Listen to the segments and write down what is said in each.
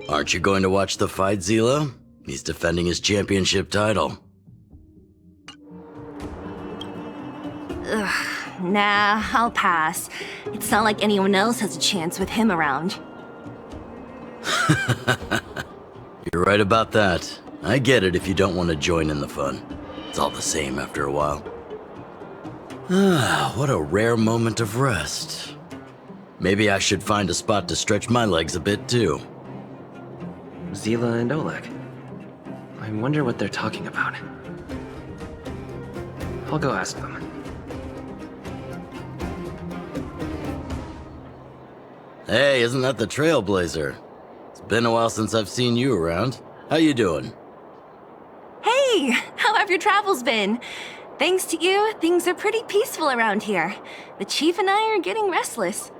Aren't you going to watch the fight, Zila? He's defending his championship title. Nah, I'll pass. It's not like anyone else has a chance with him around. You're right about that. I get it if you don't want to join in the fun. It's all the same after a while. Ah, what a rare moment of rest. Maybe I should find a spot to stretch my legs a bit too. Zila and Oleg. I wonder what they're talking about. I'll go ask them. Hey, isn't that the Trailblazer? It's been a while since I've seen you around. How you doing? Hey, how have your travels been? Thanks to you, things are pretty peaceful around here. The Chief and I are getting restless.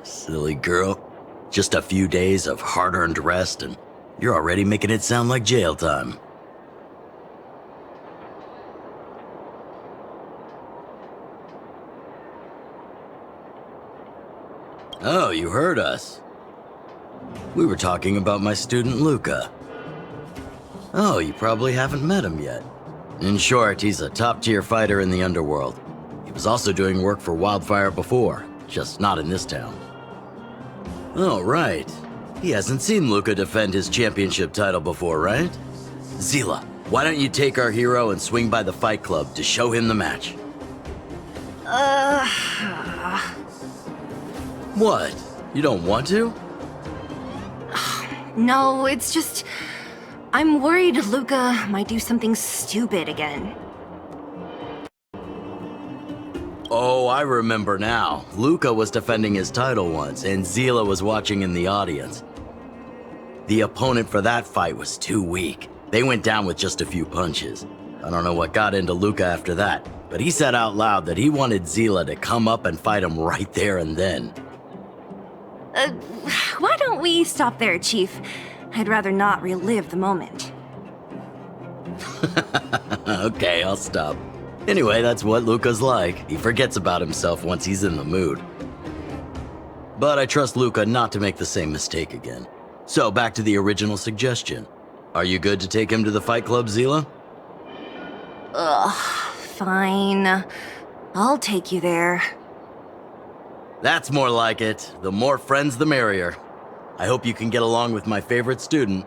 Silly girl. Just a few days of hard-earned rest and you're already making it sound like jail time. Oh, you heard us. We were talking about my student Luca. Oh, you probably haven't met him yet. In short, he's a top-tier fighter in the underworld. He was also doing work for Wildfire before, just not in this town. Oh, right. He hasn't seen Luca defend his championship title before, right? Zila, why don't you take our hero and swing by the Fight Club to show him the match? What? You don't want to? No, it's just... I'm worried Luca might do something stupid again. Oh, I remember now. Luca was defending his title once, and Zila was watching in the audience. The opponent for that fight was too weak. They went down with just a few punches. I don't know what got into Luca after that, but he said out loud that he wanted Zila to come up and fight him right there and then. Why don't we stop there, Chief? I'd rather not relive the moment. Okay, I'll stop. Anyway, that's what Luca's like. He forgets about himself once he's in the mood. But I trust Luca not to make the same mistake again. So back to the original suggestion. Are you good to take him to the Fight Club, Zila? Fine. I'll take you there. That's more like it. The more friends, the merrier. I hope you can get along with my favorite student.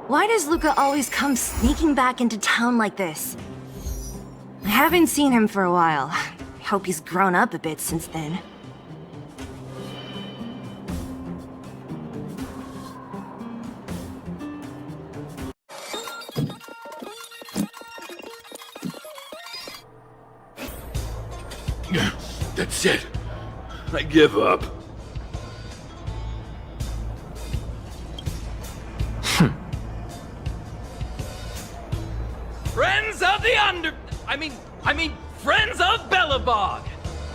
Why does Luca always come sneaking back into town like this? I haven't seen him for a while. I hope he's grown up a bit since then. That's it. I give up. Friends of the Friends of Belobog!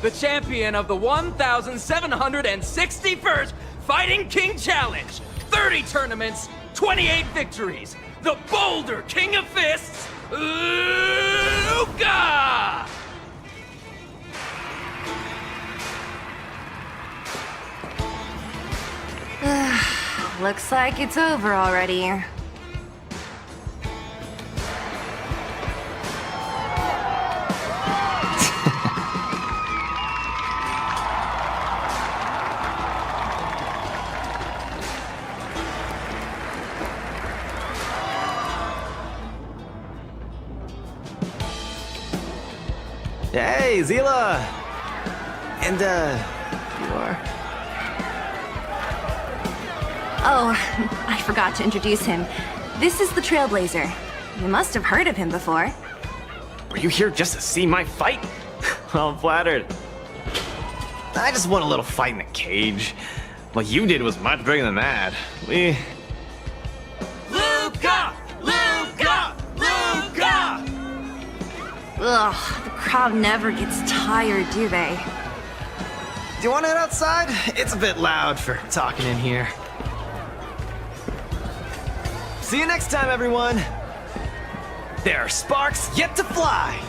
The champion of the 1,761st Fighting King Challenge! 30 tournaments, 28 victories! The Boulder King of Fists, Luca! Looks like it's over already. Hey, Zila! And, you are? Oh, I forgot to introduce him. This is the Trailblazer. You must have heard of him before. Were you here just to see my fight? Well, I'm flattered. I just won a little fight in the cage. What you did was much bigger than that. Luca! Luca! Luca! Ugh, the crowd never gets tired, do they? Do you want to head outside? It's a bit loud for talking in here. See you next time, everyone. There are sparks yet to fly.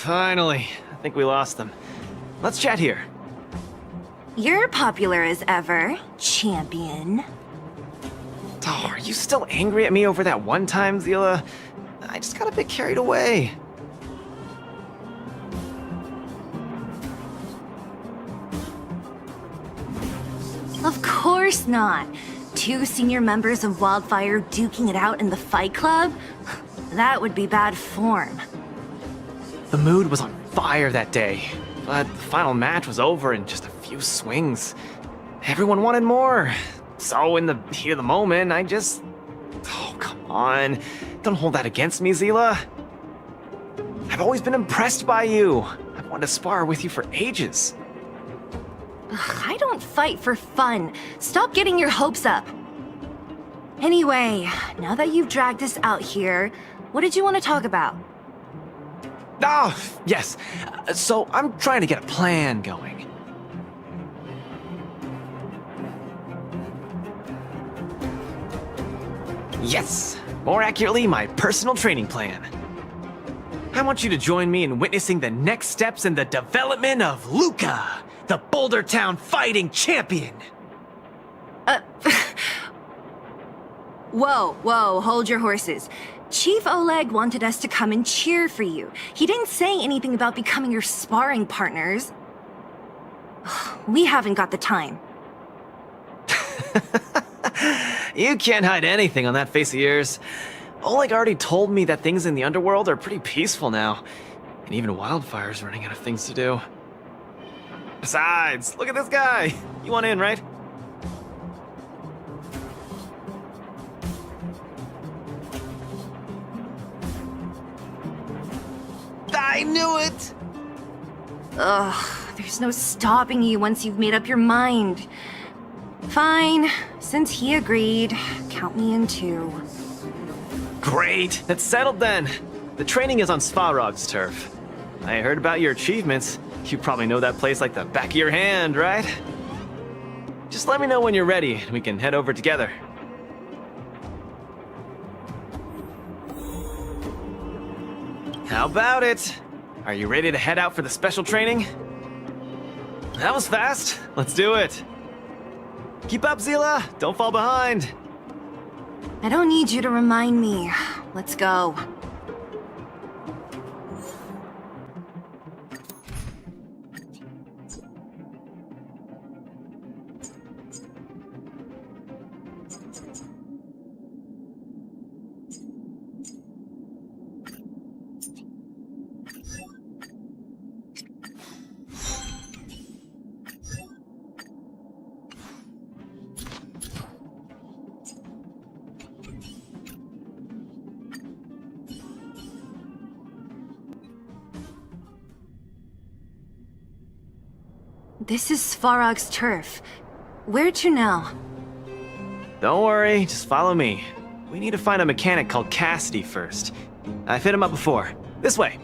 finally. I think we lost them. Let's chat here. You're popular as ever, champion. Oh, are you still angry at me over that one time, Zila? I just got a bit carried away. Of course not. 2 senior members of Wildfire duking it out in the Fight Club? That would be bad form. The mood was on fire that day, but the final match was over in just a few swings. Everyone wanted more. So in the heat of the moment, I just... Oh, come on. Don't hold that against me, Zila. I've always been impressed by you. I've wanted to spar with you for ages. Ugh, I don't fight for fun. Stop getting your hopes up. Anyway, now that you've dragged us out here, what did you want to talk about? Oh, yes. So I'm trying to get a plan going. Yes, more accurately, my personal training plan. I want you to join me in witnessing the next steps in the development of Luca, the Boulder Town fighting champion. Whoa, hold your horses. Chief Oleg wanted us to come and cheer for you. He didn't say anything about becoming your sparring partners. We haven't got the time. You can't hide anything on that face of yours. Oleg already told me that things in the underworld are pretty peaceful now, and even Wildfire's running out of things to do. Besides, look at this guy. You want in, right? I knew it! Ugh, there's no stopping you once you've made up your mind. Fine, since he agreed, count me in too. Great, that's settled then. The training is on Svarog's turf. I heard about your achievements. You probably know that place like the back of your hand, right? Just let me know when you're ready and we can head over together. How about it? Are you ready to head out for the special training? That was fast. Let's do it. Keep up, Zila. Don't fall behind. I don't need you to remind me. Let's go. This is Svarog's turf. Where to now? Don't worry, just follow me. We need to find a mechanic called Cassidy first. I've hit him up before. This way.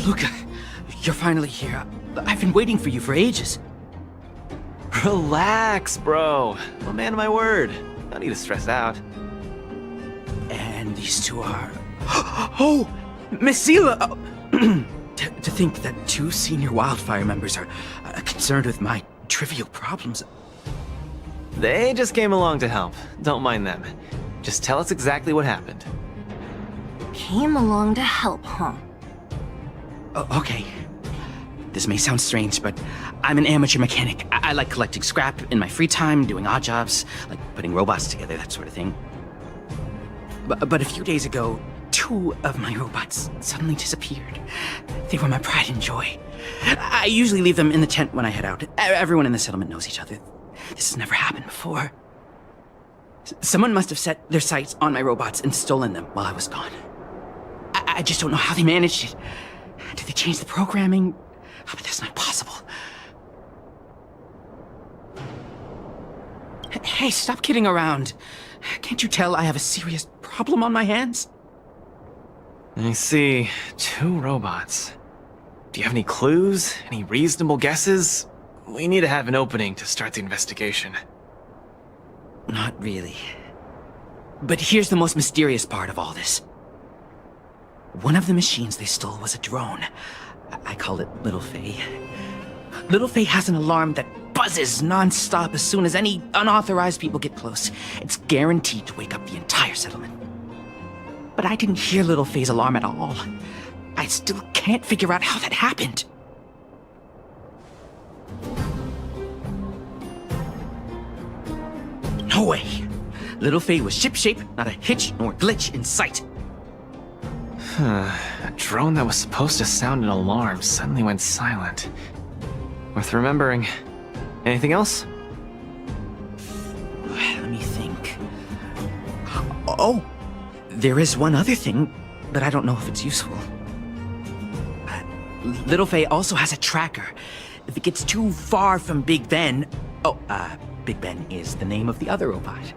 Luca, you're finally here. I've been waiting for you for ages. Relax, bro. I'm a man of my word. No need to stress out. And these two are... Oh! Miss Zila! To think that 2 senior Wildfire members are concerned with my trivial problems. They just came along to help. Don't mind them. Just tell us exactly what happened. Came along to help, huh? Okay. This may sound strange, but I'm an amateur mechanic. I like collecting scrap in my free time, doing odd jobs, like putting robots together, that sort of thing. But a few days ago, 2 of my robots suddenly disappeared. They were my pride and joy. I usually leave them in the tent when I head out. Everyone in the settlement knows each other. This has never happened before. Someone must have set their sights on my robots and stolen them while I was gone. I just don't know how they managed it. Did they change the programming? Oh, but that's not possible. Hey, stop kidding around. Can't you tell I have a serious problem on my hands? I see 2 robots. Do you have any clues? Any reasonable guesses? We need to have an opening to start the investigation. Not really. But here's the most mysterious part of all this. One of the machines they stole was a drone. I call it Little Faye. Little Faye has an alarm that buzzes non-stop as soon as any unauthorized people get close. It's guaranteed to wake up the entire settlement. But I didn't hear Little Faye's alarm at all. I still can't figure out how that happened. No way. Little Faye was shipshape, not a hitch nor glitch in sight. A drone that was supposed to sound an alarm suddenly went silent. Worth remembering. Anything else? Let me think. Oh, there is one other thing, but I don't know if it's useful. Little Faye also has a tracker. If it gets too far from Big Ben... Big Ben is the name of the other robot.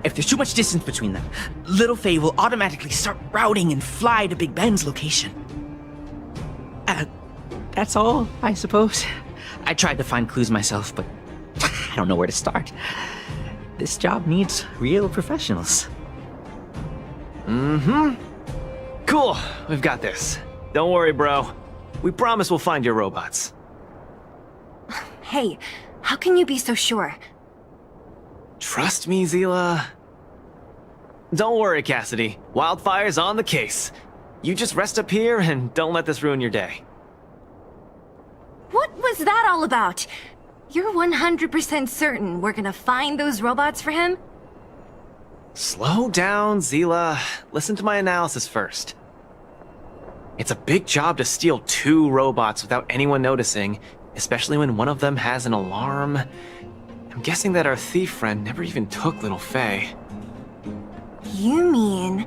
If there's too much distance between them, Little Faye will automatically start routing and fly to Big Ben's location. That's all, I suppose. I tried to find clues myself, but I don't know where to start. This job needs real professionals. Cool, we've got this. Don't worry, bro. We promise we'll find your robots. Hey, how can you be so sure? Trust me, Zila. Don't worry, Cassidy. Wildfire's on the case. You just rest up here and don't let this ruin your day. What was that all about? You're 100% certain we're gonna find those robots for him? Slow down, Zila. Listen to my analysis first. It's a big job to steal 2 robots without anyone noticing, especially when one of them has an alarm. I'm guessing that our thief friend never even took Little Faye. You mean...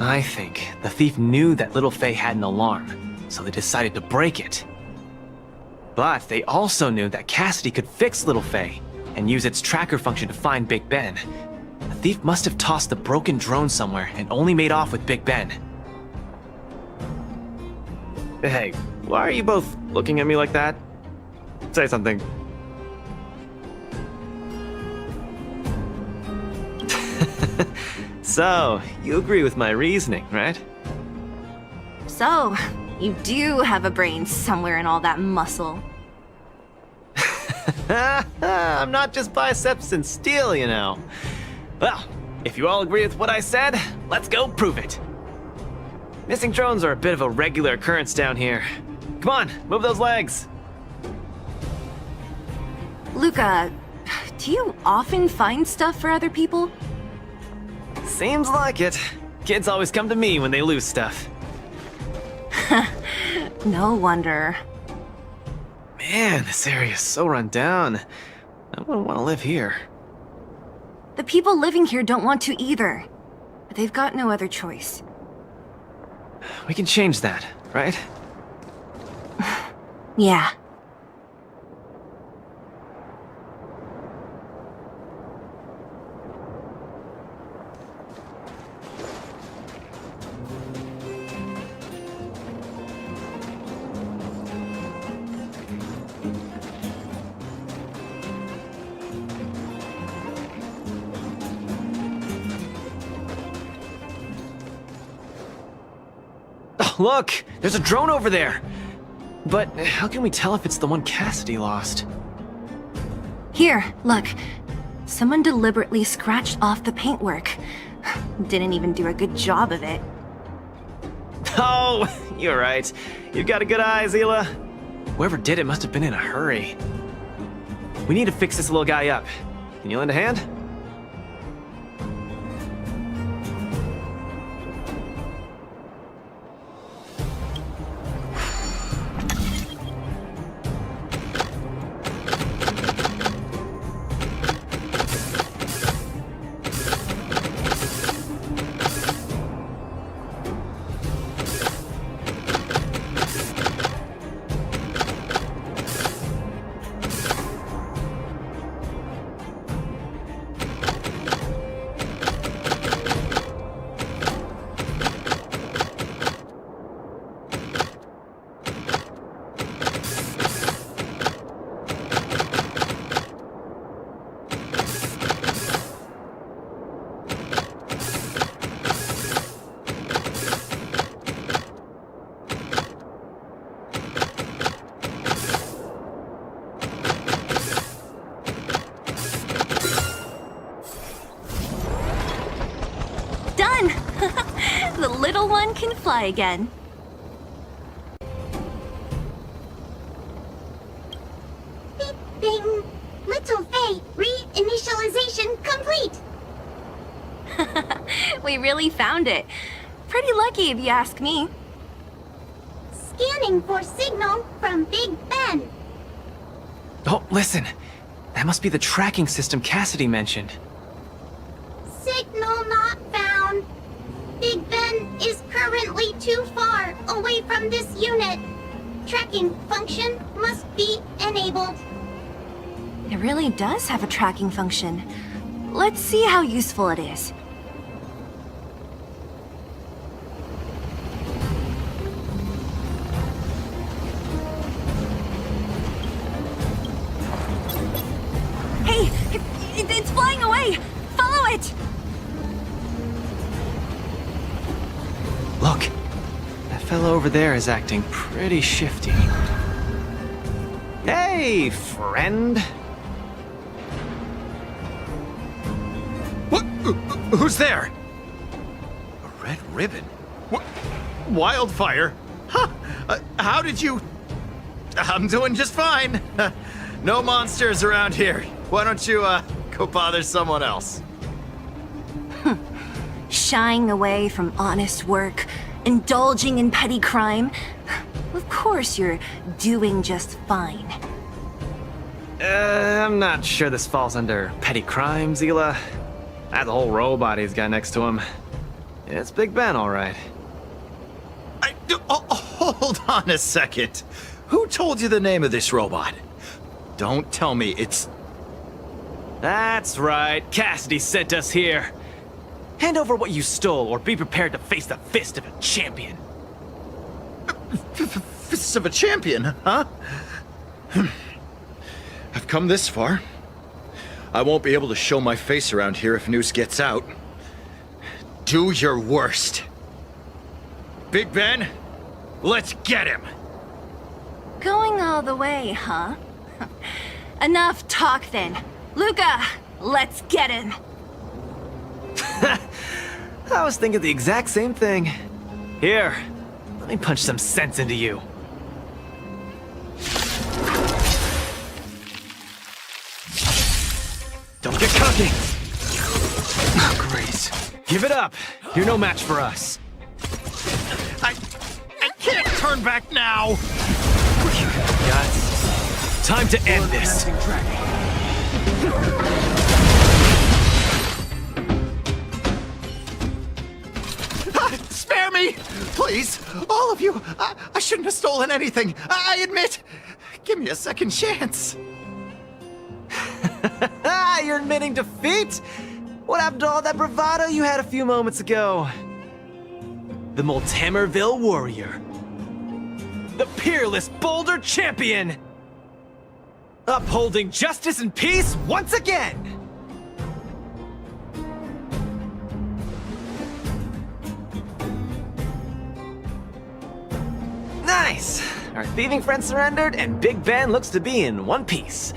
I think the thief knew that Little Faye had an alarm, so they decided to break it. But they also knew that Cassidy could fix Little Faye and use its tracker function to find Big Ben. The thief must have tossed the broken drone somewhere and only made off with Big Ben. Hey, why are you both looking at me like that? Say something. So, you agree with my reasoning, right? So, you do have a brain somewhere in all that muscle. I'm not just biceps and steel, you know. Well, if you all agree with what I said, let's go prove it. Missing drones are a bit of a regular occurrence down here. Come on, move those legs. Luca, do you often find stuff for other people? Seems like it. Kids always come to me when they lose stuff. No wonder. Man, this area is so run down. I wouldn't want to live here. The people living here don't want to either. But they've got no other choice. We can change that, right? Yeah. Oh, look! There's a drone over there! But how can we tell if it's the one Cassidy lost? Here, look. Someone deliberately scratched off the paintwork. Didn't even do a good job of it. Oh, you're right. You've got a good eye, Zila. Whoever did it must have been in a hurry. We need to fix this little guy up. Can you lend a hand? fly again. Beep, bing. Little Faye, reinitialization complete. We really found it. Pretty lucky if you ask me. Scanning for signal from Big Ben. Oh, listen. That must be the tracking system Cassidy mentioned. Signal not found. Big Ben is currently too far away from this unit. Tracking function must be enabled. It really does have a tracking function. Let's see how useful it is. Hey! It's flying away! Follow it! Look. That fellow over there is acting pretty shifty. Hey, friend. What? Who's there? A red ribbon? What? Wildfire? Huh? How did you... I'm doing just fine. No monsters around here. Why don't you, go bother someone else? Shying away from honest work, indulging in petty crime. Of course you're doing just fine. I'm not sure this falls under petty crime, Zila. That whole robot he's got next to him. It's Big Ben, all right. Hold on a second. Who told you the name of this robot? Don't tell me it's... That's right. Cassidy sent us here. Hand over what you stole, or be prepared to face the fist of a champion. Fists of a champion, huh? I've come this far. I won't be able to show my face around here if news gets out. Do your worst. Big Ben, let's get him! Going all the way, huh? Enough talk then. Luca, let's get him! I was thinking the exact same thing. Here, let me punch some sense into you. Don't get cocky! Oh, great. Give it up. You're no match for us. I can't turn back now! Guts. Time to end this. Spare me! Please, all of you! I shouldn't have stolen anything! I admit! Give me a second chance! You're admitting defeat? What happened to all that bravado you had a few moments ago? The Multamerville Warrior. The peerless Boulder Champion! Upholding justice and peace once again! Nice! Our thieving friend surrendered, and Big Ben looks to be in one piece.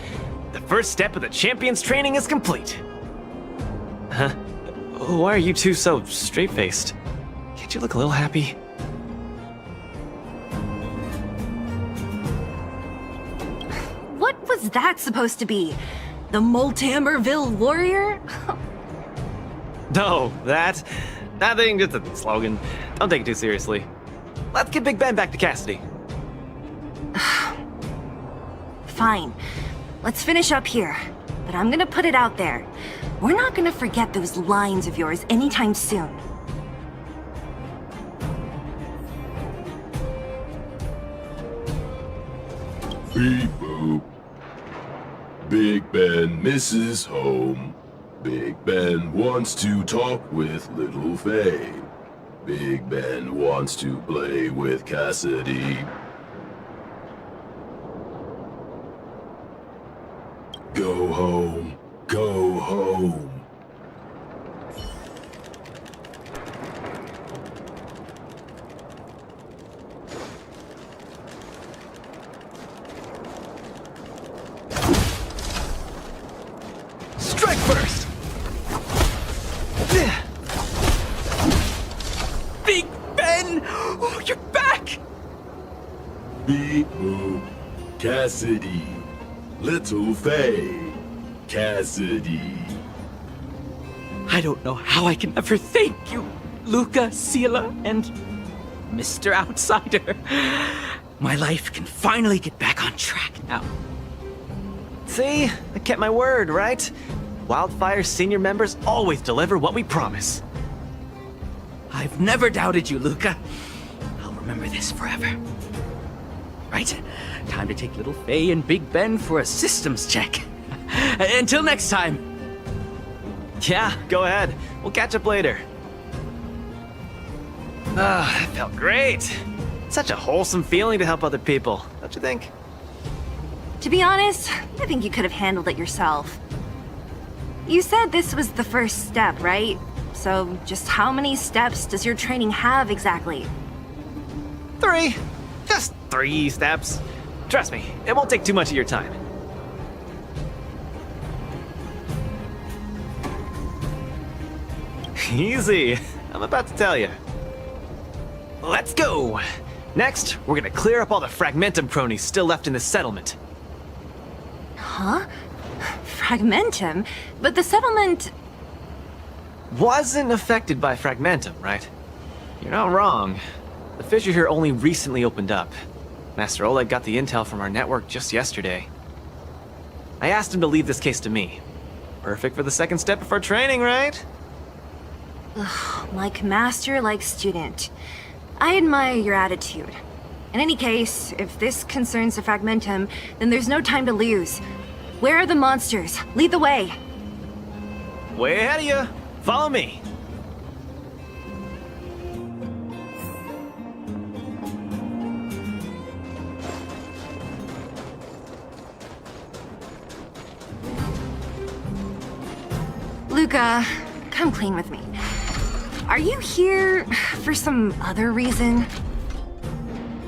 The first step of the champion's training is complete. Huh? Why are you two so straight-faced? Can't you look a little happy? What was that supposed to be? The Multamerville Warrior? No, that thing, just a slogan. Don't take it too seriously. Let's get Big Ben back to Cassidy. Fine. Let's finish up here. But I'm gonna put it out there. We're not gonna forget those lines of yours anytime soon. Beep boop. Big Ben misses home. Big Ben wants to talk with Little Faye. Big Ben wants to play with Cassidy. Go home. Go home. Strike first! Big Ben Beep boop. Cassidy. Little Faye. Cassidy. I don't know how I can ever thank you, Luca, Sela, and Mr. Outsider. My life can finally get back on track now. See? I kept my word, right? Wildfire's senior members always deliver what we promise. I've never doubted you, Luca. I'll remember this forever. Right, time to take little Faye and Big Ben for a systems check. Until next time. Yeah, go ahead. We'll catch up later. That felt great. Such a wholesome feeling to help other people, don't you think? To be honest, I think you could have handled it yourself. You said this was the first step, right? So just how many steps does your training have exactly? 3. Just 3 steps. Trust me, it won't take too much of your time. Easy. I'm about to tell you. Let's go! Next, we're gonna clear up all the Fragmentum cronies still left in this settlement. Huh? Fragmentum? But the settlement... Wasn't affected by Fragmentum, right? You're not wrong. The fissure here only recently opened up. Master Oleg got the intel from our network just yesterday. I asked him to leave this case to me. Perfect for the second step of our training, right? Like master, like student. I admire your attitude. In any case, if this concerns the Fragmentum, then there's no time to lose. Where are the monsters? Lead the way. Way ahead of you. Follow me. Luca, come clean with me. Are you here for some other reason?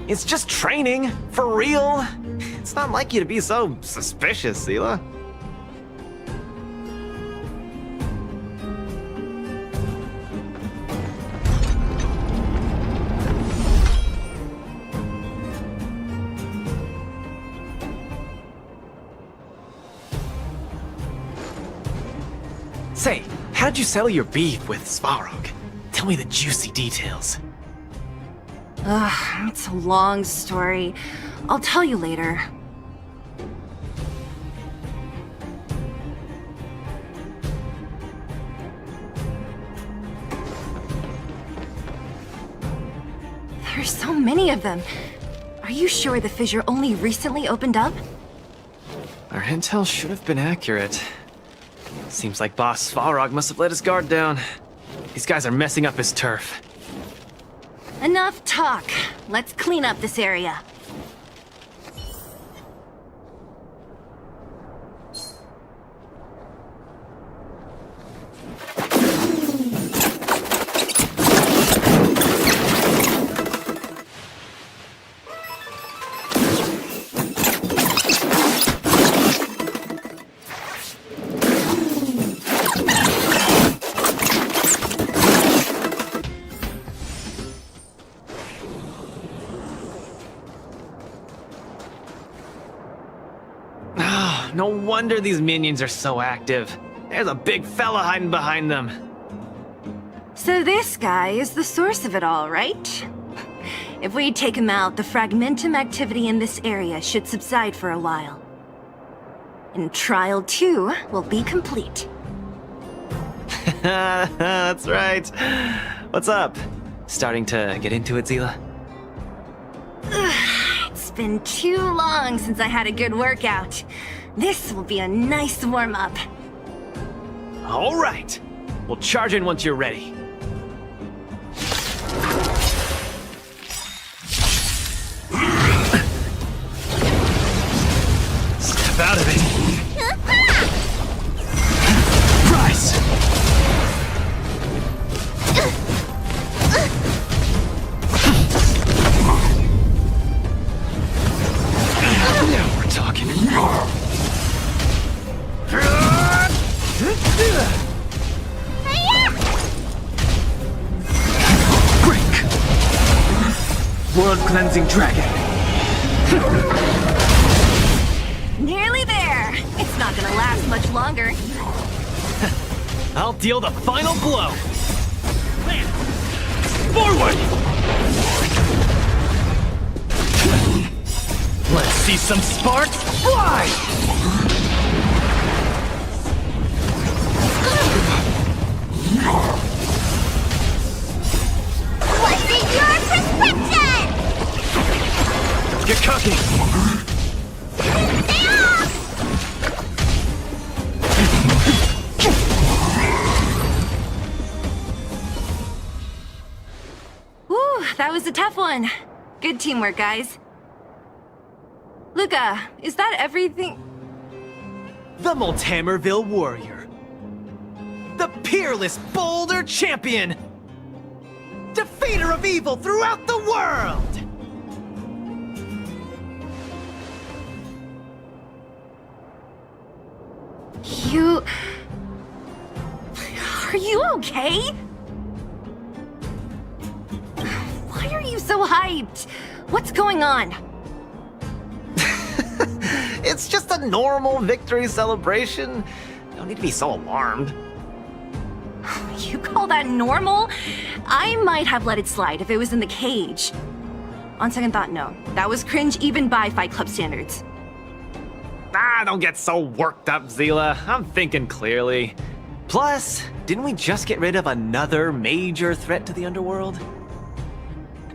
It's just training, for real. It's not like you to be so suspicious, Sela. Say, how'd you settle your beef with Svarog? Tell me the juicy details. It's a long story. I'll tell you later. There's so many of them. Are you sure the fissure only recently opened up? Our intel should have been accurate. Seems like Boss Svarog must have let his guard down. These guys are messing up his turf. Enough talk. Let's clean up this area. No wonder these minions are so active. There's a big fella hiding behind them. So this guy is the source of it all, right? If we take him out, the Fragmentum activity in this area should subside for a while. And Trial 2 will be complete. That's right. What's up? Starting to get into it, Sela? It's been too long since I had a good workout. This will be a nice warm-up. All right. We'll charge in once you're ready. Step out of it. Rise. Now we're talking. Break! World-cleansing dragon. Nearly there. It's not gonna last much longer. I'll deal the final blow. Forward! Let's see some sparks fly! What's in your prescription? Get cooking. Stay off! Whew, that was a tough one. Good teamwork, guys. Luca, is that everything? The Moltamerville Warrior. The peerless Boulder Champion. Defeater of evil throughout the world. You... Are you okay? Why are you so hyped? What's going on? It's just a normal victory celebration. Don't need to be so alarmed. You call that normal? I might have let it slide if it was in the cage. On second thought, no. That was cringe even by Fight Club standards. Don't get so worked up, Zila. I'm thinking clearly. Plus, didn't we just get rid of another major threat to the underworld?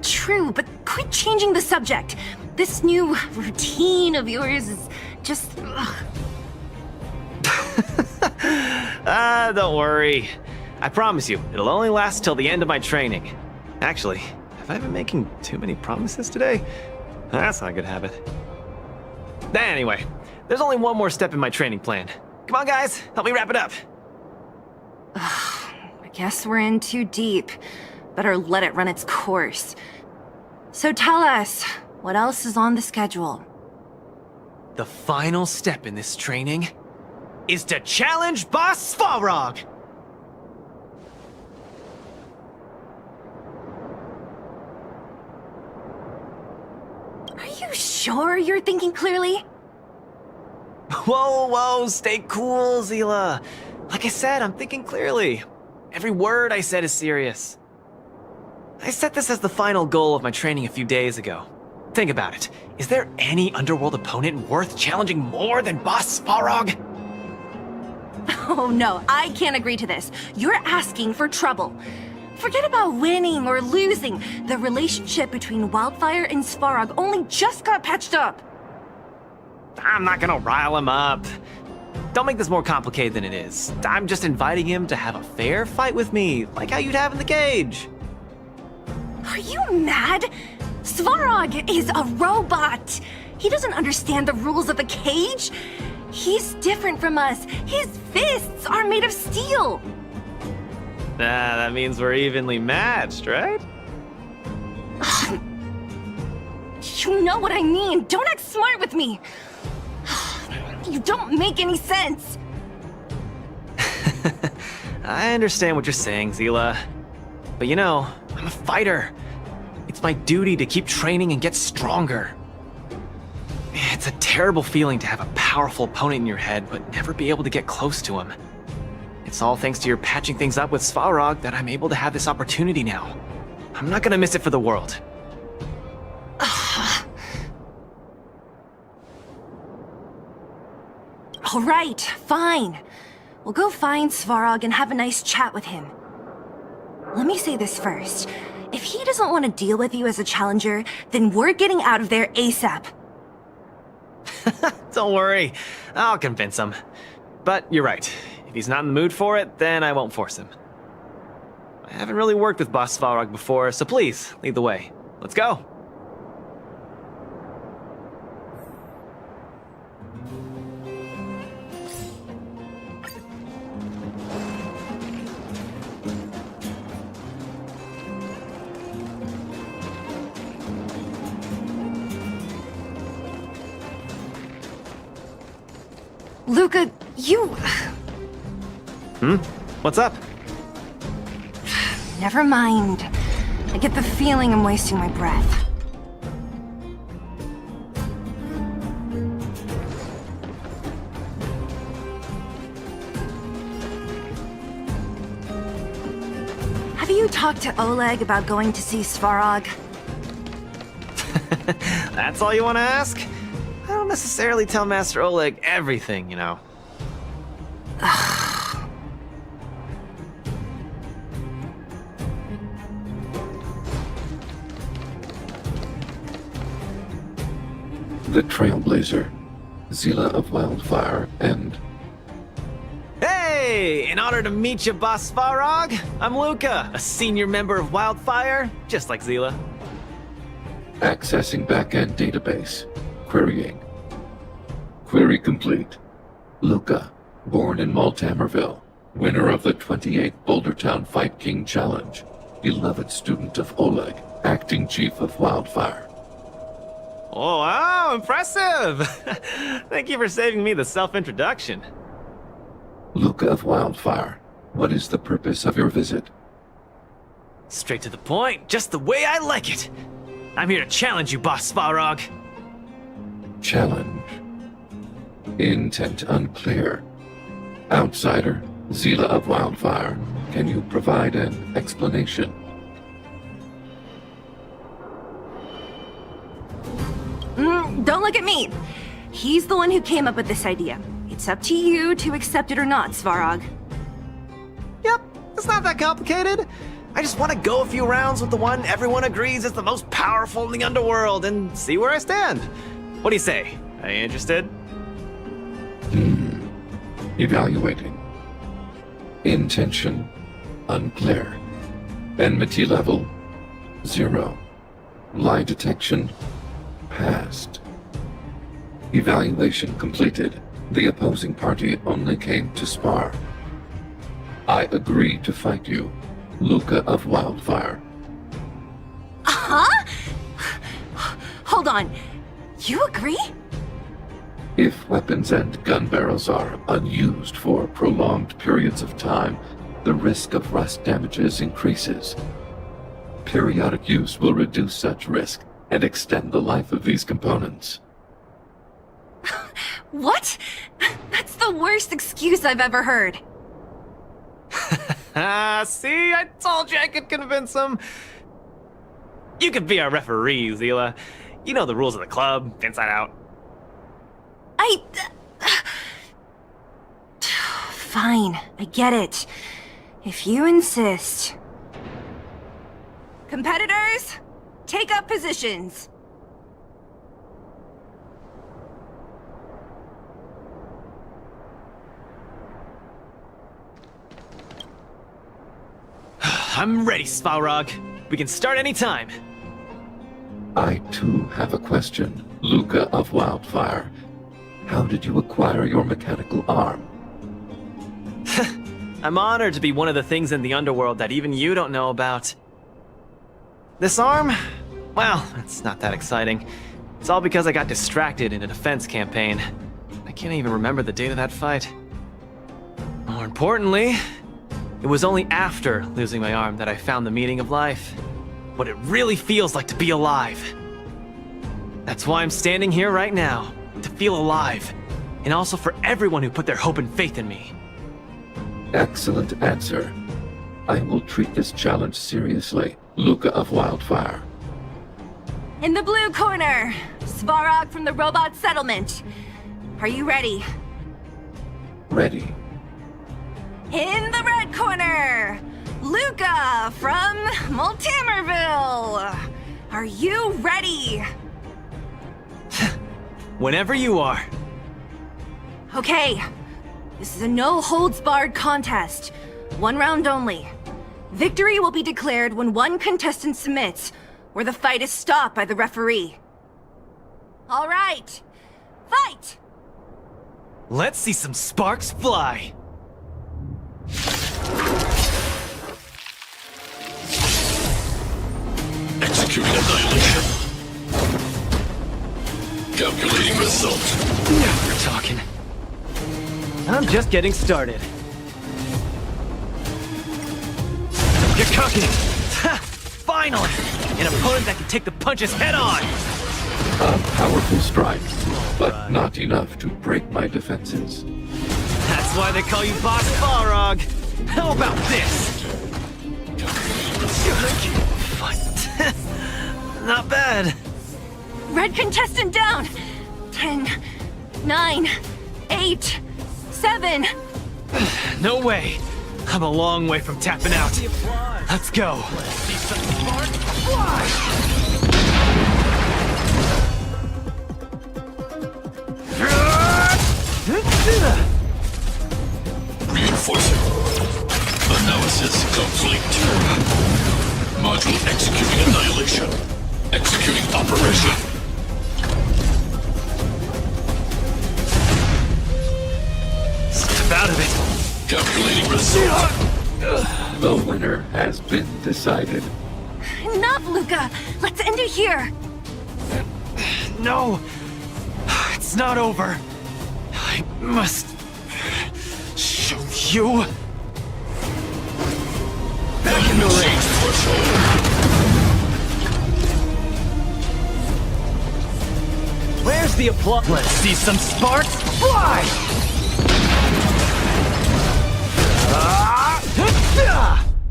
True, but quit changing the subject. This new routine of yours is just... ugh. Don't worry. I promise you, it'll only last till the end of my training. Actually, have I been making too many promises today? That's not a good habit. Anyway, there's only one more step in my training plan. Come on, guys, help me wrap it up. I guess we're in too deep. Better let it run its course. So tell us, what else is on the schedule? The final step in this training is to challenge Boss Svarog! Are you sure you're thinking clearly? Whoa, stay cool, Zila. Like I said, I'm thinking clearly. Every word I said is serious. I set this as the final goal of my training a few days ago. Think about it. Is there any underworld opponent worth challenging more than Boss Svarog? Oh no, I can't agree to this. You're asking for trouble. Forget about winning or losing. The relationship between Wildfire and Svarog only just got patched up. I'm not gonna rile him up. Don't make this more complicated than it is. I'm just inviting him to have a fair fight with me, like how you'd have in the cage. Are you mad? Svarog is a robot. He doesn't understand the rules of the cage. He's different from us. His fists are made of steel. That means we're evenly matched, right? You know what I mean. Don't act smart with me. You don't make any sense. I understand what you're saying, Zila. But you know, I'm a fighter. It's my duty to keep training and get stronger. It's a terrible feeling to have a powerful opponent in your head, but never be able to get close to him. It's all thanks to your patching things up with Svarog that I'm able to have this opportunity now. I'm not gonna miss it for the world. All right, fine. We'll go find Svarog and have a nice chat with him. Let me say this first. If he doesn't want to deal with you as a challenger, then we're getting out of there ASAP. Don't worry, I'll convince him. But you're right. If he's not in the mood for it, then I won't force him. I haven't really worked with Boss Svarog before, so please, lead the way. Let's go. Luca, you... What's up? Never mind. I get the feeling I'm wasting my breath. Have you talked to Oleg about going to see Svarog? That's all you want to ask? I don't necessarily tell Master Oleg everything, you know. The Trailblazer, Zila of Wildfire, and Hey! In honor to meet you, Boss Svarog, I'm Luca, a senior member of Wildfire, just like Zila. accessing backend database. Querying. Query complete. Luca, born in Maltamerville, winner of the 28th Bouldertown Fight King Challenge, beloved student of Oleg, acting chief of Wildfire. Oh, wow, impressive! Thank you for saving me the self-introduction. Luca of Wildfire, what is the purpose of your visit? Straight to the point, just the way I like it. I'm here to challenge you, Boss Svarog. Challenge. Intent unclear. Outsider, Zila of Wildfire, can you provide an explanation? Don't look at me. He's the one who came up with this idea. It's up to you to accept it or not, Svarog. Yep, it's not that complicated. I just want to go a few rounds with the one everyone agrees is the most powerful in the underworld and see where I stand. What do you say? Are you interested? Evaluating. Intention unclear. Enmity level 0. Lie detection passed. Evaluation completed. The opposing party only came to spar. I agree to fight you, Luca of Wildfire. Huh? Hold on. You agree? If weapons and gun barrels are unused for prolonged periods of time, the risk of rust damages increases. Periodic use will reduce such risk and extend the life of these components. What? That's the worst excuse I've ever heard. See, I told you I could convince him. You could be our referee, Zila. You know the rules of the club, inside out. Fine, I get it. If you insist. Competitors, take up positions. I'm ready, Svarog. We can start anytime. I too have a question, Luca of Wildfire. How did you acquire your mechanical arm? I'm honored to be one of the things in the underworld that even you don't know about. This arm? Well, it's not that exciting. It's all because I got distracted in a defense campaign. I can't even remember the date of that fight. More importantly, it was only after losing my arm that I found the meaning of life. What it really feels like to be alive. That's why I'm standing here right now, to feel alive. And also for everyone who put their hope and faith in me. Excellent answer. I will treat this challenge seriously, Luca of Wildfire. In the blue corner, Svarog from the Robot Settlement. Are you ready? Ready. In the red corner, Luca from Multamerville. Are you ready? Whenever you are. Okay. This is a no-holds-barred contest. 1 round only. Victory will be declared when one contestant submits, or the fight is stopped by the referee. All right. Fight! Let's see some sparks fly. Executing annihilation. Calculating result. Now we're talking. I'm just getting started. You're cooking! Ha! Finally! An opponent that can take the punches head on! A powerful strike, but not enough to break my defenses. That's why they call you Boss Balrog! How about this? Not bad. Red contestant down! 10, 9, 8, 7. No way. I'm a long way from tapping out. Let's go. Reinforcing. Analysis complete. Module executing annihilation. Executing operation. Step out of it. Calculating result. The winner has been decided. Enough, Luca! Let's end it here! No. It's not over. I must show you. Back in the ring. Where's the applause? Let's see some sparks fly!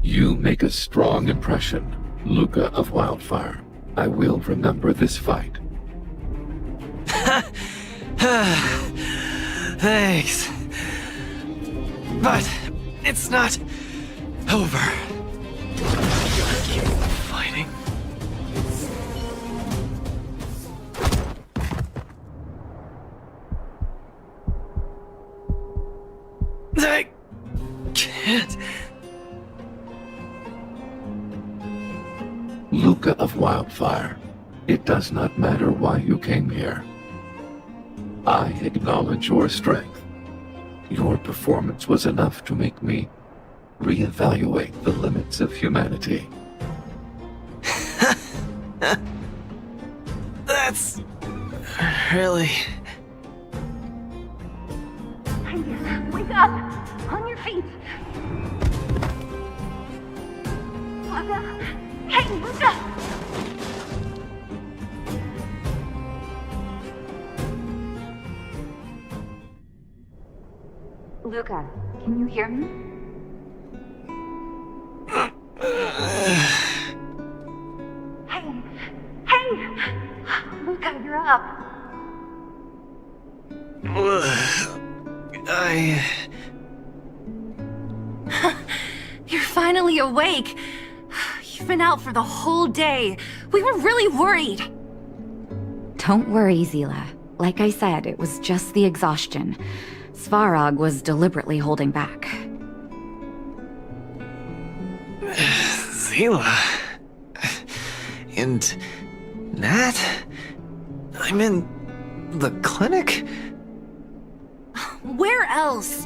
You make a strong impression, Luca of Wildfire. I will remember this fight. Thanks. But it's not over. Keep fighting. I can't. Luca of Wildfire, it does not matter why you came here. I acknowledge your strength. Your performance was enough to make me reevaluate the limits of humanity. That's really... Wake up! On your feet! Luca! Hey, Luca! Luca, can you hear me? Hey! Luca, you're up! You're finally awake! You've been out for the whole day. We were really worried. Don't worry, Zila. Like I said, it was just the exhaustion. Svarog was deliberately holding back. Zila... And... Nat? I'm in... the clinic? Where else?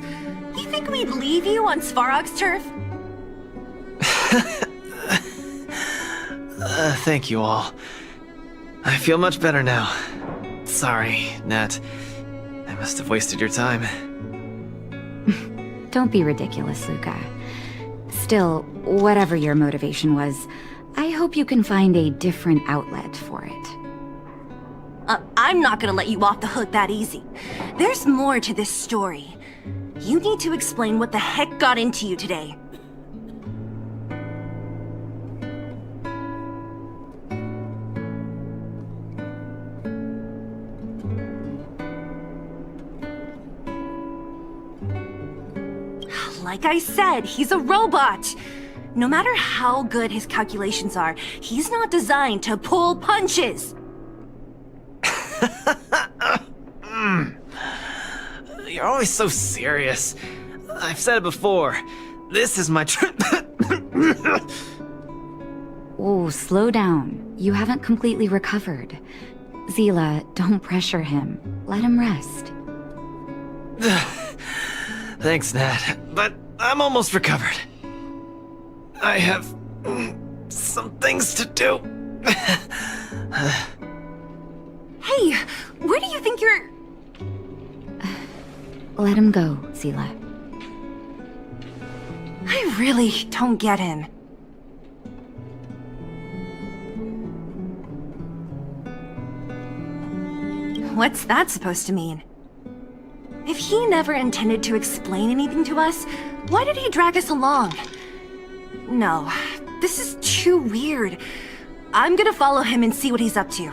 You think we'd leave you on Svarog's turf? Thank you all. I feel much better now. Sorry, Nat. I must have wasted your time. Don't be ridiculous, Luca. Still, whatever your motivation was, I hope you can find a different outlet for it. I'm not gonna let you off the hook that easy. There's more to this story. You need to explain what the heck got into you today. Like I said, he's a robot. No matter how good his calculations are, he's not designed to pull punches. You're always so serious. I've said it before. This is my Oh, slow down. You haven't completely recovered. Zila, don't pressure him. Let him rest. Thanks, Nat. But I'm almost recovered. I have some things to do. Hey, where do you think you're... Let him go, Zila. I really don't get him. What's that supposed to mean? If he never intended to explain anything to us, why did he drag us along? No, This is too weird. I'm gonna follow him and see what he's up to.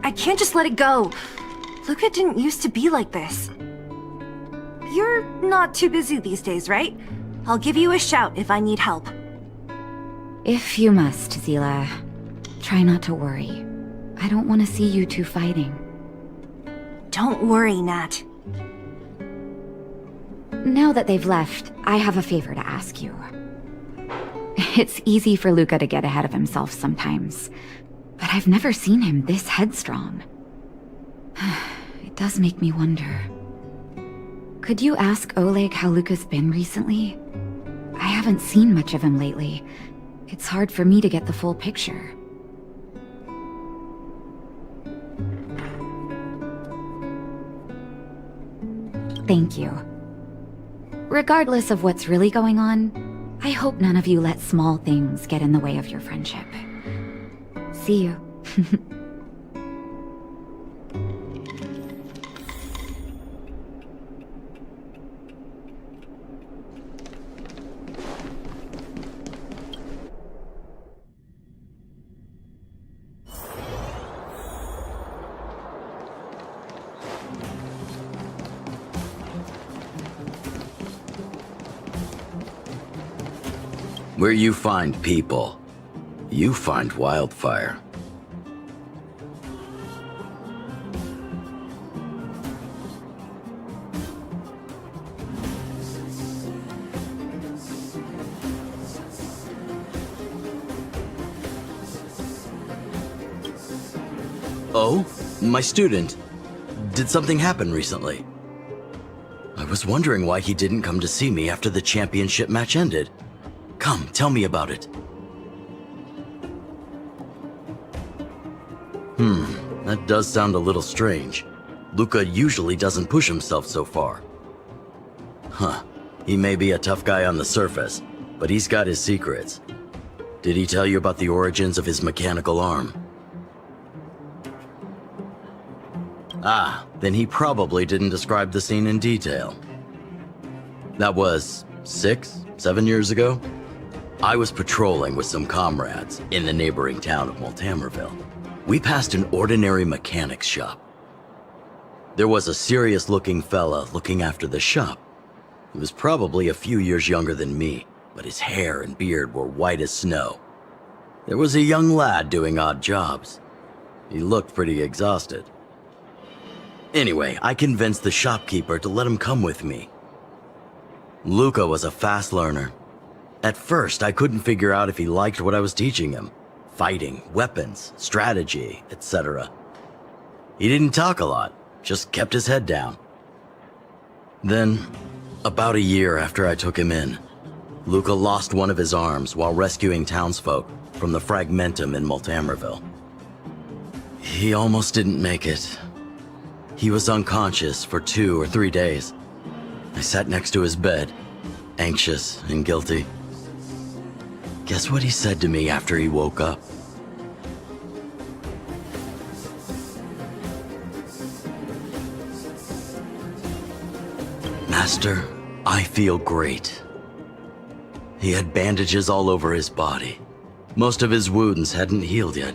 I can't just let it go. Luca didn't used to be like this. You're not too busy these days, right? I'll give you a shout if I need help. If you must, Zila. Try not to worry. I don't want to see you two fighting. Don't worry, Nat. Now that they've left, I have a favor to ask you. It's easy for Luca to get ahead of himself sometimes, but I've never seen him this headstrong. It does make me wonder. Could you ask Oleg how Luca's been recently? I haven't seen much of him lately. It's hard for me to get the full picture. Thank you. Regardless of what's really going on, I hope none of you let small things get in the way of your friendship. See you. Where you find people, you find wildfire. Oh? My student. Did something happen recently? I was wondering why he didn't come to see me after the championship match ended. Come, tell me about it. That does sound a little strange. Luca usually doesn't push himself so far. Huh. He may be a tough guy on the surface, but he's got his secrets. Did he tell you about the origins of his mechanical arm? Ah, then he probably didn't describe the scene in detail. That was 6, 7 years ago? I was patrolling with some comrades in the neighboring town of Multamerville. We passed an ordinary mechanic's shop. There was a serious-looking fella looking after the shop. He was probably a few years younger than me, but his hair and beard were white as snow. There was a young lad doing odd jobs. He looked pretty exhausted. Anyway, I convinced the shopkeeper to let him come with me. Luca was a fast learner. At first, I couldn't figure out if he liked what I was teaching him. Fighting, weapons, strategy, etc. He didn't talk a lot, just kept his head down. Then, about a year after I took him in, Luca lost one of his arms while rescuing townsfolk from the Fragmentum in Multamerville. He almost didn't make it. He was unconscious for 2 or 3 days. I sat next to his bed, anxious and guilty. Guess what he said to me after he woke up? Master, I feel great. He had bandages all over his body. Most of his wounds hadn't healed yet.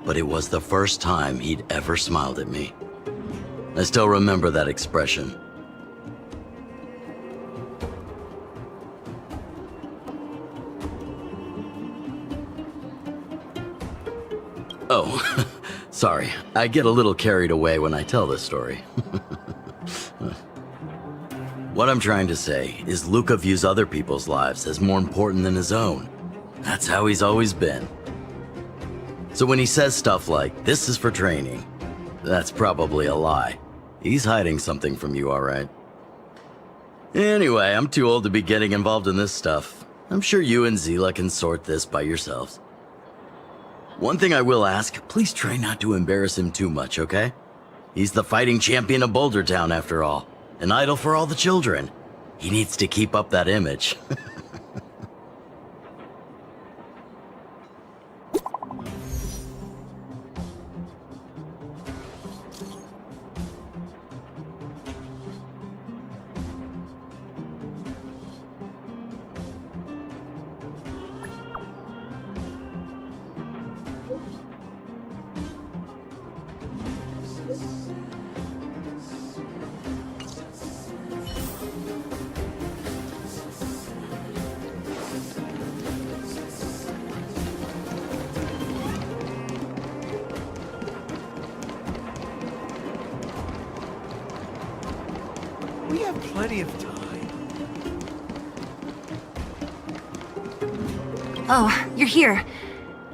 But it was the first time he'd ever smiled at me. I still remember that expression. Oh, sorry. I get a little carried away when I tell this story. What I'm trying to say is Luca views other people's lives as more important than his own. That's how he's always been. So when he says stuff like, "This is for training," that's probably a lie. He's hiding something from you, all right? Anyway, I'm too old to be getting involved in this stuff. I'm sure you and Zila can sort this by yourselves. One thing I will ask, please try not to embarrass him too much, okay? He's the fighting champion of Boulder Town, after all. An idol for all the children. He needs to keep up that image. We have plenty of time. Oh, you're here.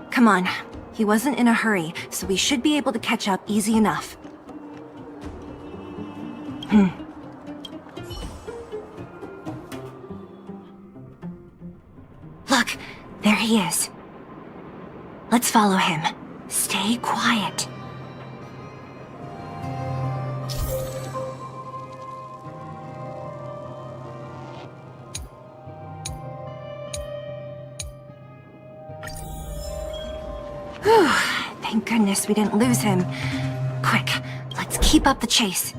Come on. He wasn't in a hurry, so we should be able to catch up easy enough. Look, there he is. Let's follow him. Stay quiet. Whew, thank goodness we didn't lose him. Quick, let's keep up the chase.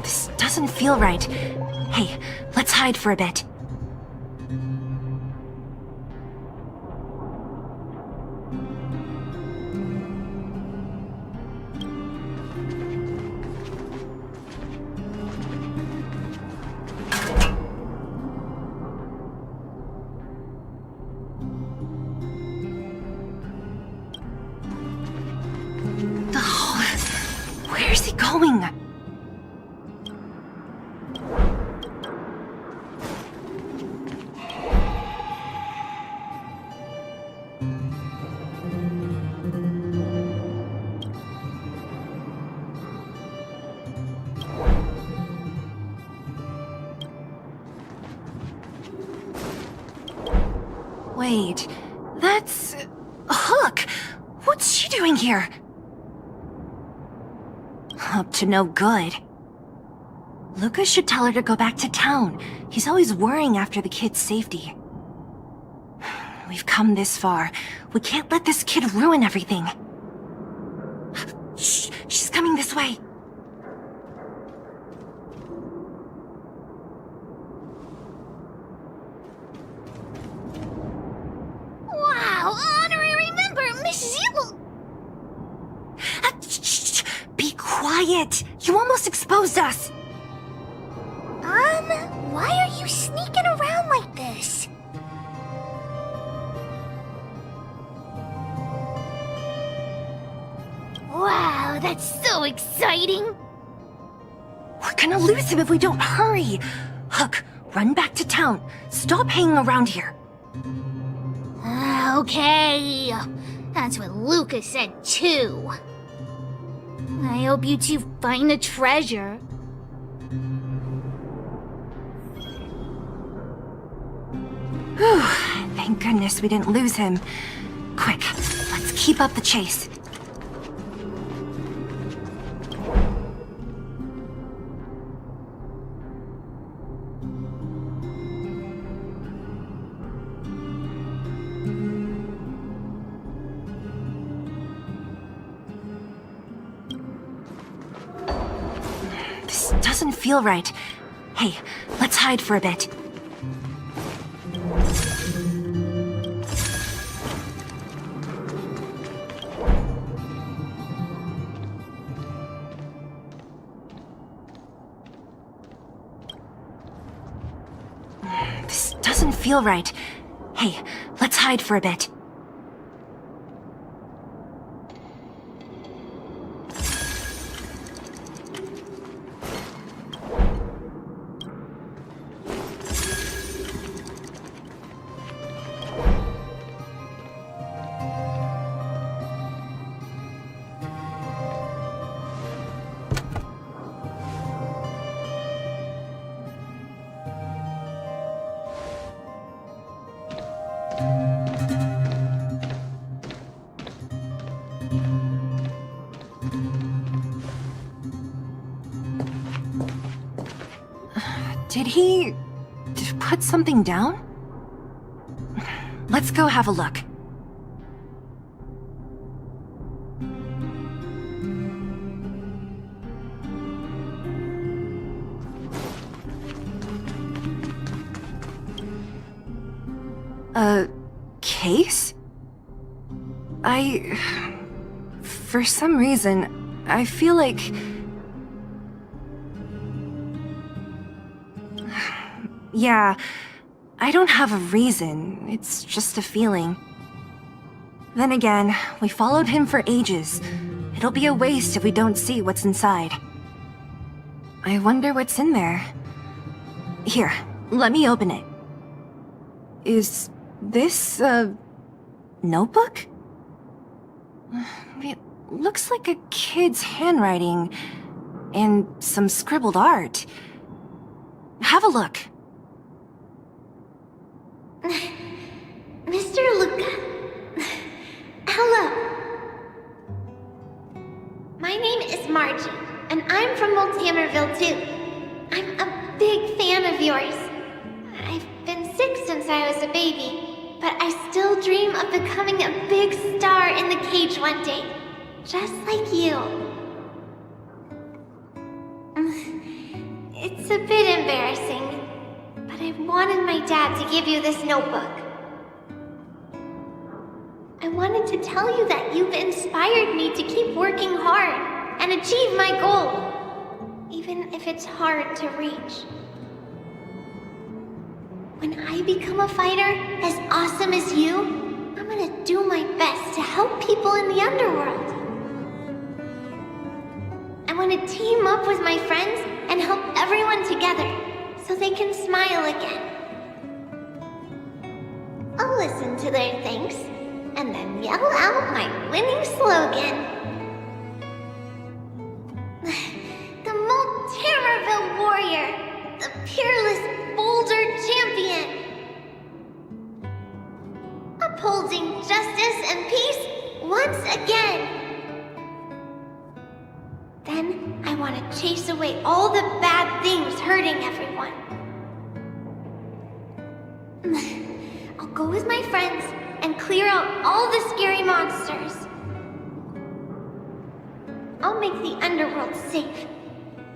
This doesn't feel right. Hey, let's hide for a bit. Where's he going? Wait, that's... Hook! What's she doing here? Up to no good. Lucas should tell her to go back to town. He's always worrying after the kid's safety. We've come this far. We can't let this kid ruin everything. Shh! She's coming this way. Wow, honorary member, Miss Zibble! Shh! Be quiet! You almost exposed us! Why are you sneaking around like this? Wow, that's so exciting! We're gonna lose him if we don't hurry! Hook, run back to town. Stop hanging around here. Okay. That's what Lucas said too. I hope you two find the treasure. Whew, thank goodness we didn't lose him. Quick, let's keep up the chase. This doesn't feel right. Hey, let's hide for a bit. This doesn't feel right. Hey, let's hide for a bit. Did he put something down? Let's go have a look. A case? For some reason, I feel like... Yeah, I don't have a reason. It's just a feeling. Then again, we followed him for ages. It'll be a waste if we don't see what's inside. I wonder what's in there. Here, let me open it. Is this a notebook? It looks like a kid's handwriting and some scribbled art. Have a look. Mr. Luca. Hello. My name is Margie, and I'm from Multamerville too. I'm a big fan of yours. I've been sick since I was a baby, but I still dream of becoming a big star in the cage one day, just like you. It's a bit embarrassing, but I wanted my dad to give you this notebook. I wanted to tell you that you've inspired me to keep working hard and achieve my goal, even if it's hard to reach. When I become a fighter as awesome as you, I'm gonna do my best to help people in the underworld. I want to team up with my friends and help everyone together so they can smile again. I'll listen to their thanks and then yell out my winning slogan. The Multamerville Warrior, the peerless Boulder Champion. Upholding justice and peace once again. Then I want to chase away all the bad things hurting everyone. I'll go with my friends and clear out all the scary monsters. I'll make the underworld safe,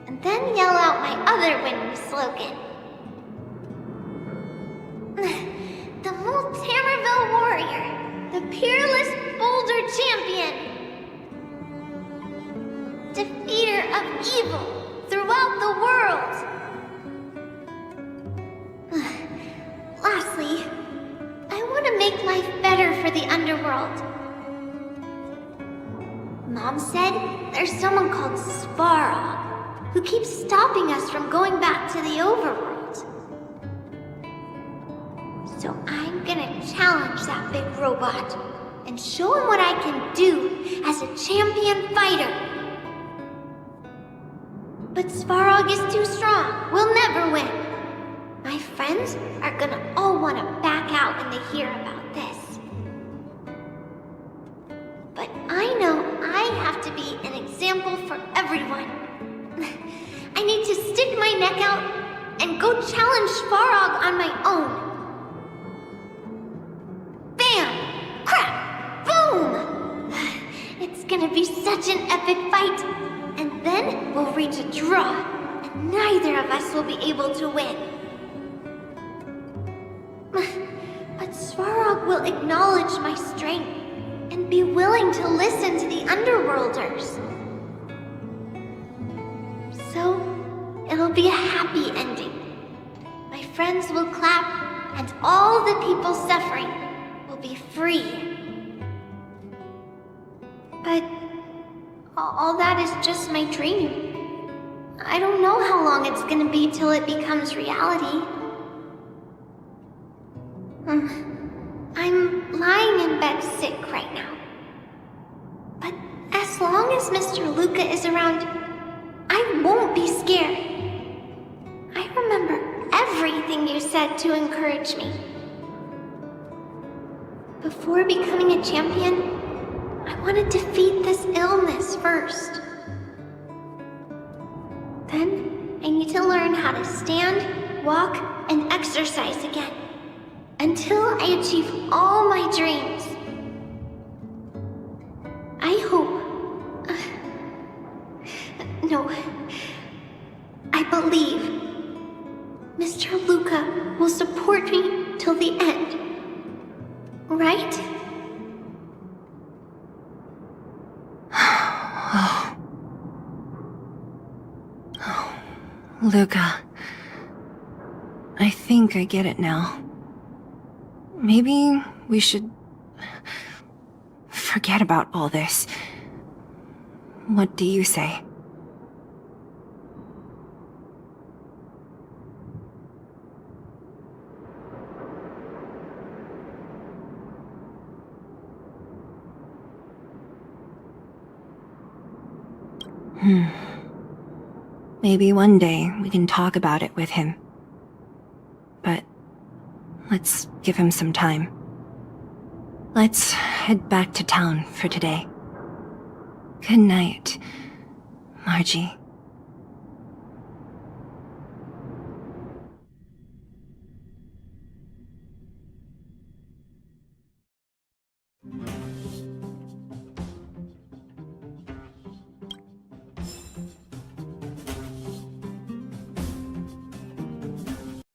and then yell out my other winning slogan. The Multamerville Warrior, the peerless Boulder Champion. Defeater of evil throughout the world. Lastly, I want to make life better for the underworld. Mom said there's someone called Svarog who keeps stopping us from going back to the overworld. So I'm gonna challenge that big robot and show him what I can do as a champion fighter. But Svarog is too strong. We'll never win. My friends are gonna all want to back out when they hear about this. But I know I have to be an example for everyone. I need to stick my neck out and go challenge Svarog on my own. Bam! Crap! Boom! It's gonna be such an epic fight. And then we'll reach a draw, and neither of us will be able to win. But Svarog will acknowledge my strength and be willing to listen to the Underworlders. So, it'll be a happy ending. My friends will clap, and all the people suffering will be free. But all that is just my dream. I don't know how long it's gonna be till it becomes reality. I'm lying in bed sick right now. But as long as Mr. Luca is around, I won't be scared. I remember everything you said to encourage me. Before becoming a champion, I want to defeat this illness first. Then, I need to learn how to stand, walk, and exercise again. Until I achieve all my dreams. I hope... no. I believe Mr. Luca will support me till the end. right? Luca. I think I get it now. Maybe we should forget about all this. What do you say? Maybe one day we can talk about it with him. But let's give him some time. Let's head back to town for today. Good night, Margie.